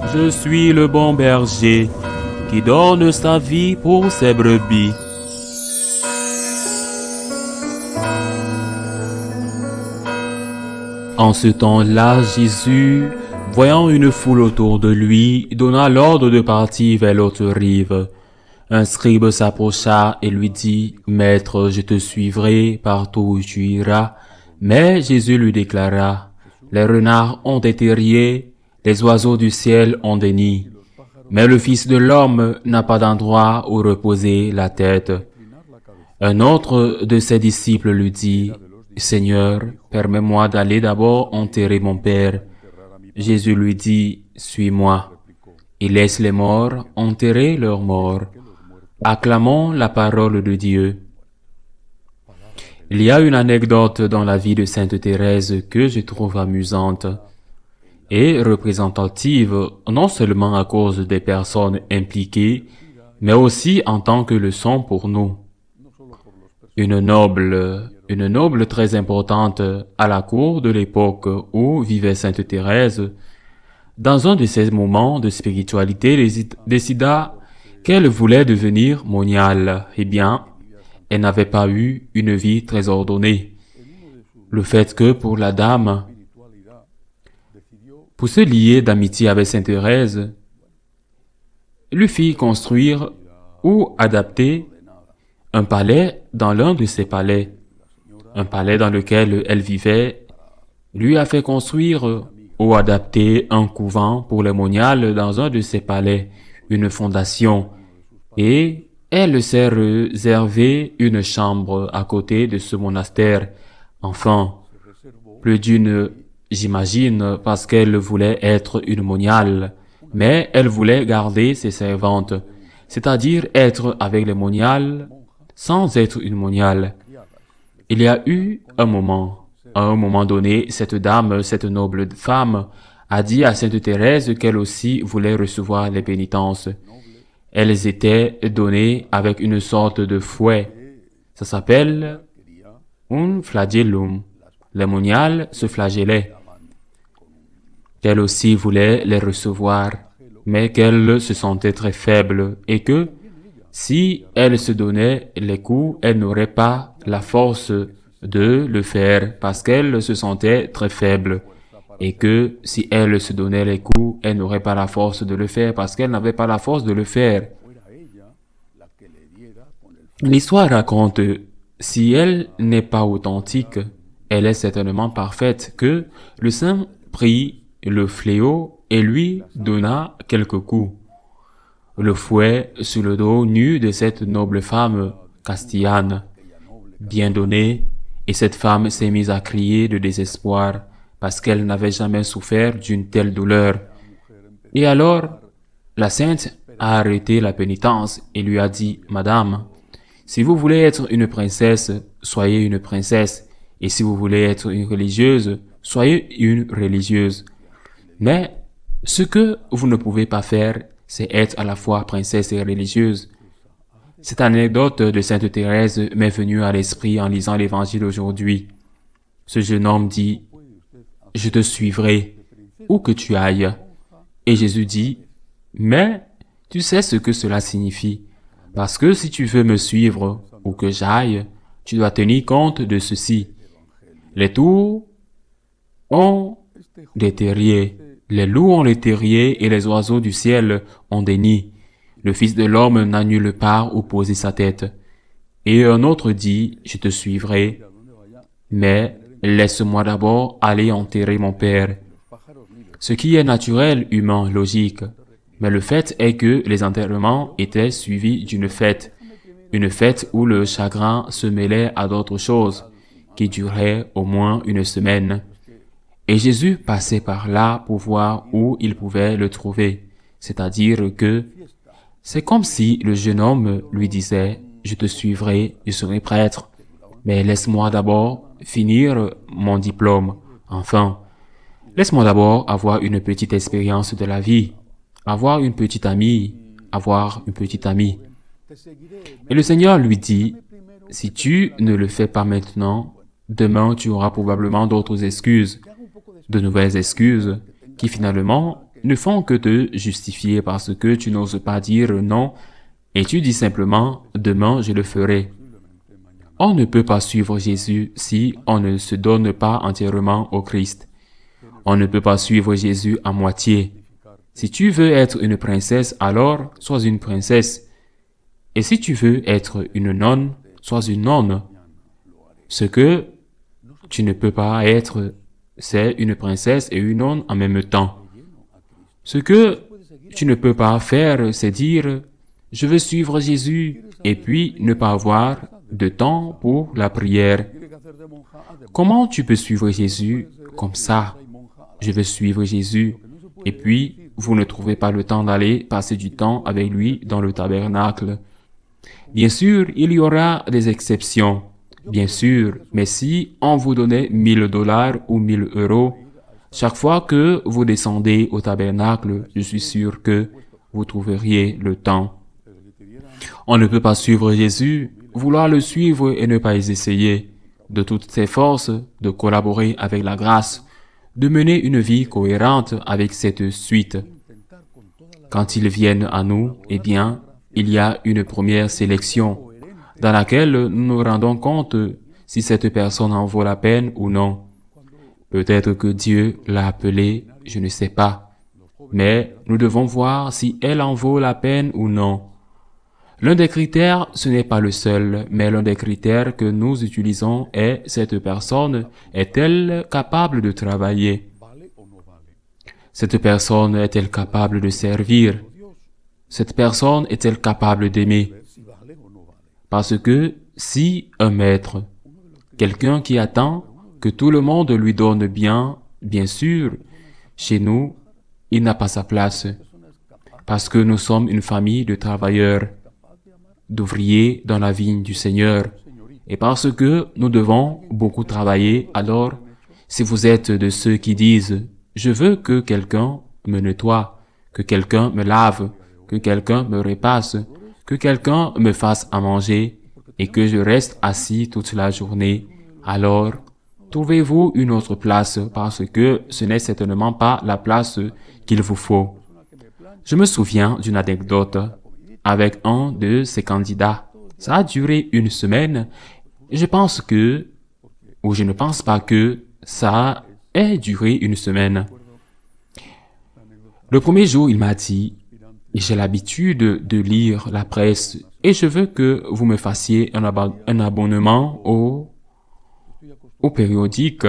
Je suis le bon berger qui donne sa vie pour ses brebis. En ce temps-là, Jésus, voyant une foule autour de lui, donna l'ordre de partir vers l'autre rive. Un scribe s'approcha et lui dit, « Maître, je te suivrai partout où tu iras. » Mais Jésus lui déclara, « Les renards ont des terriers, les oiseaux du ciel ont des nids. Mais le Fils de l'homme n'a pas d'endroit où reposer la tête. » Un autre de ses disciples lui dit, « Seigneur, permets-moi d'aller d'abord enterrer mon Père. » Jésus lui dit, « Suis-moi. » Et laisse les morts enterrer leurs morts. Acclamons la parole de Dieu. Il y a une anecdote dans la vie de Sainte Thérèse que je trouve amusante et représentative non seulement à cause des personnes impliquées, mais aussi en tant que leçon pour nous. Une noble très importante à la cour de l'époque où vivait Sainte Thérèse, dans un de ces moments de spiritualité, décida qu'elle voulait devenir moniale. Eh bien, elle n'avait pas eu une vie très ordonnée. Le fait que pour la dame, pour se lier d'amitié avec Sainte Thérèse, lui fit construire ou adapter un palais dans l'un de ses palais. Un palais dans lequel elle vivait, lui a fait construire ou adapter un couvent pour les moniales dans un de ses palais, une fondation, et elle s'est réservé une chambre à côté de ce monastère. Enfin, plus d'une, j'imagine, parce qu'elle voulait être une moniale, mais elle voulait garder ses servantes, c'est-à-dire être avec les moniales sans être une moniale. Il y a eu un moment. À un moment donné, cette dame, cette noble femme, a dit à Sainte Thérèse qu'elle aussi voulait recevoir les pénitences. Elles étaient données avec une sorte de fouet. Ça s'appelle un flagellum. Les moniales se flagellaient. Qu'elle aussi voulait les recevoir, mais qu'elle se sentait très faible et que, si elle se donnait les coups, elle n'aurait pas la force de le faire parce qu'elle se sentait très faible et que si elle se donnait les coups, elle n'aurait pas la force de le faire parce qu'elle n'avait pas la force de le faire. L'histoire raconte, si elle n'est pas authentique, elle est certainement parfaite, que le saint prit le fléau et lui donna quelques coups. Le fouet sur le dos nu de cette noble femme castillane, bien donné, et cette femme s'est mise à crier de désespoir parce qu'elle n'avait jamais souffert d'une telle douleur. Et alors, la sainte a arrêté la pénitence et lui a dit, « Madame, si vous voulez être une princesse, soyez une princesse, et si vous voulez être une religieuse, soyez une religieuse. Mais ce que vous ne pouvez pas faire, c'est être à la fois princesse et religieuse. » Cette anecdote de Sainte Thérèse m'est venue à l'esprit en lisant l'Évangile aujourd'hui. Ce jeune homme dit, « Je te suivrai, où que tu ailles. » Et Jésus dit, « Mais tu sais ce que cela signifie, parce que si tu veux me suivre, où que j'aille, tu dois tenir compte de ceci. Les tours ont des terriers. Les loups ont les terriers et les oiseaux du ciel ont des nids. Le Fils de l'homme n'a nulle part où poser sa tête. » Et un autre dit, « Je te suivrai, mais laisse-moi d'abord aller enterrer mon Père. » Ce qui est naturel, humain, logique. Mais le fait est que les enterrements étaient suivis d'une fête. Une fête où le chagrin se mêlait à d'autres choses, qui durait au moins une semaine. Et Jésus passait par là pour voir où il pouvait le trouver. C'est-à-dire que c'est comme si le jeune homme lui disait, « Je te suivrai, je serai prêtre, mais laisse-moi d'abord finir mon diplôme. Enfin, laisse-moi d'abord avoir une petite expérience de la vie, avoir une petite amie, avoir une petite amie. » Et le Seigneur lui dit, « Si tu ne le fais pas maintenant, demain tu auras probablement d'autres excuses, de nouvelles excuses, qui finalement ne font que te justifier parce que tu n'oses pas dire non et tu dis simplement « demain je le ferai ». On ne peut pas suivre Jésus si on ne se donne pas entièrement au Christ. On ne peut pas suivre Jésus à moitié. Si tu veux être une princesse, alors sois une princesse. Et si tu veux être une nonne, sois une nonne. Ce que tu ne peux pas être, c'est une princesse et une nonne en même temps. Ce que tu ne peux pas faire, c'est dire « je veux suivre Jésus » et puis ne pas avoir de temps pour la prière. Comment tu peux suivre Jésus comme ça? Je veux suivre Jésus et puis vous ne trouvez pas le temps d'aller passer du temps avec lui dans le tabernacle. Bien sûr, il y aura des exceptions, bien sûr, mais si on vous donnait 1000 dollars ou 1000 euros, chaque fois que vous descendez au tabernacle, je suis sûr que vous trouveriez le temps. On ne peut pas suivre Jésus, vouloir le suivre et ne pas y essayer, de toutes ses forces, de collaborer avec la grâce, de mener une vie cohérente avec cette suite. Quand ils viennent à nous, eh bien, il y a une première sélection, dans laquelle nous nous rendons compte si cette personne en vaut la peine ou non. Peut-être que Dieu l'a appelée, je ne sais pas, mais nous devons voir si elle en vaut la peine ou non. L'un des critères, ce n'est pas le seul, mais l'un des critères que nous utilisons est cette personne est-elle capable de travailler? Cette personne est-elle capable de servir? Cette personne est-elle capable d'aimer? Parce que si un maître, quelqu'un qui attend que tout le monde lui donne bien sûr, chez nous, il n'a pas sa place. Parce que nous sommes une famille de travailleurs, d'ouvriers dans la vigne du Seigneur. Et parce que nous devons beaucoup travailler, alors, si vous êtes de ceux qui disent « Je veux que quelqu'un me nettoie, que quelqu'un me lave, que quelqu'un me repasse, que quelqu'un me fasse à manger et que je reste assis toute la journée, alors trouvez-vous une autre place parce que ce n'est certainement pas la place qu'il vous faut. » Je me souviens d'une anecdote avec un de ces candidats. Ça a duré une semaine. Je pense que, ou je ne pense pas que ça ait duré une semaine. Le premier jour, il m'a dit, j'ai l'habitude de lire la presse et je veux que vous me fassiez un abonnement au périodique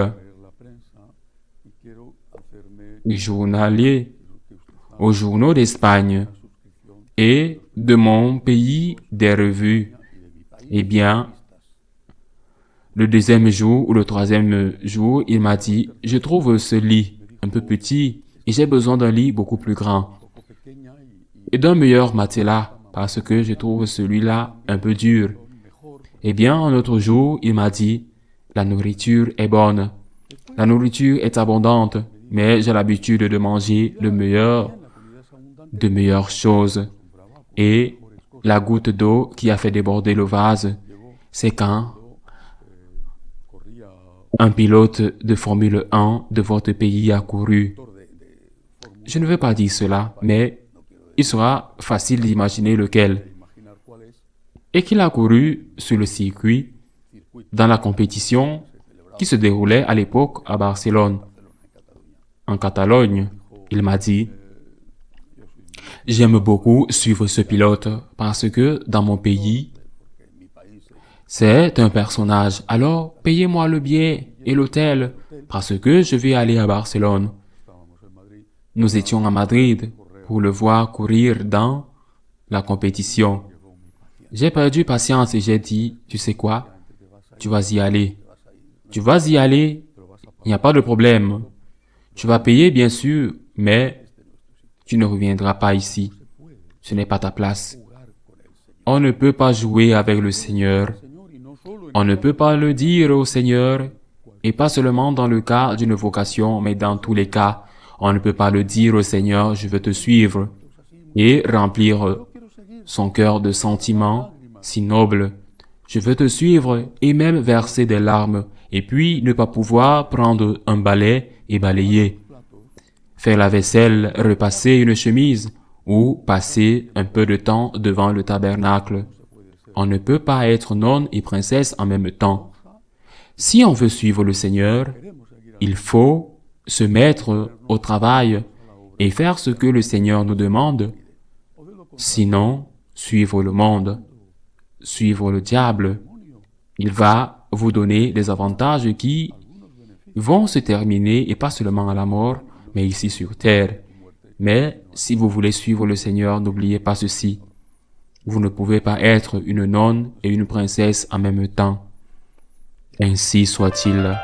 journalier, aux journaux d'Espagne et de mon pays des revues. Eh bien, le deuxième jour ou le troisième jour, il m'a dit, je trouve ce lit un peu petit et j'ai besoin d'un lit beaucoup plus grand et d'un meilleur matelas parce que je trouve celui-là un peu dur. Eh bien, un autre jour, il m'a dit, la nourriture est bonne, la nourriture est abondante, mais j'ai l'habitude de manger le meilleur de meilleures choses. Et la goutte d'eau qui a fait déborder le vase, c'est quand un pilote de Formule 1 de votre pays a couru. Je ne veux pas dire cela, mais il sera facile d'imaginer lequel. Et qu'il a couru sur le circuit dans la compétition qui se déroulait à l'époque à Barcelone, en Catalogne. Il m'a dit, j'aime beaucoup suivre ce pilote parce que dans mon pays, c'est un personnage. Alors, payez-moi le billet et l'hôtel parce que je vais aller à Barcelone. Nous étions à Madrid pour le voir courir dans la compétition. J'ai perdu patience et j'ai dit, tu sais quoi? Tu vas y aller. Tu vas y aller, il n'y a pas de problème. Tu vas payer, bien sûr, mais tu ne reviendras pas ici. Ce n'est pas ta place. On ne peut pas jouer avec le Seigneur. On ne peut pas le dire au Seigneur, et pas seulement dans le cas d'une vocation, mais dans tous les cas. On ne peut pas le dire au Seigneur, je veux te suivre, et remplir son cœur de sentiments si nobles. Je veux te suivre, et même verser des larmes, et puis ne pas pouvoir prendre un balai et balayer. faire la vaisselle, repasser une chemise ou passer un peu de temps devant le tabernacle. On ne peut pas être nonne et princesse en même temps. Si on veut suivre le Seigneur, il faut se mettre au travail et faire ce que le Seigneur nous demande. Sinon, suivre le monde, suivre le diable, il va vous donner des avantages qui vont se terminer, et pas seulement à la mort, mais ici sur terre. Mais si vous voulez suivre le Seigneur, n'oubliez pas ceci. Vous ne pouvez pas être une nonne et une princesse en même temps. Ainsi soit-il.